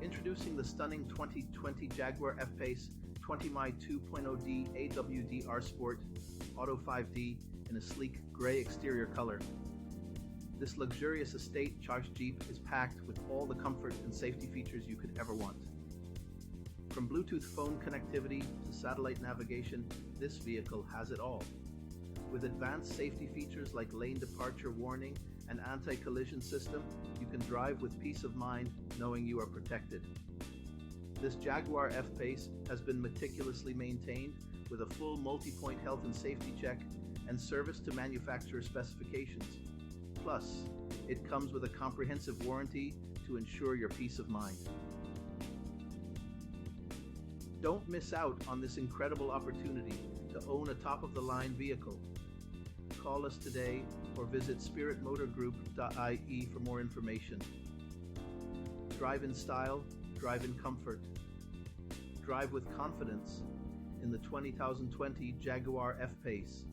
Introducing the stunning 2020 Jaguar F-Pace 20mi 2.0 D AWD R-sport Auto 5D in a sleek gray exterior color. This luxurious estate charged Jeep is packed with all the comfort and safety features you could ever want. From Bluetooth phone connectivity to satellite navigation, this vehicle has it all. With advanced safety features like lane departure warning and anti-collision system, you can drive with peace of mind knowing you are protected. This Jaguar F-Pace has been meticulously maintained with a full multi-point health and safety check and service to manufacturer specifications. Plus, it comes with a comprehensive warranty to ensure your peace of mind. Don't miss out on this incredible opportunity to own a top-of-the-line vehicle. Call us today or visit spiritmotorgroup.ie for more information. Drive in style, drive in comfort. Drive with confidence in the 2020 Jaguar F-Pace.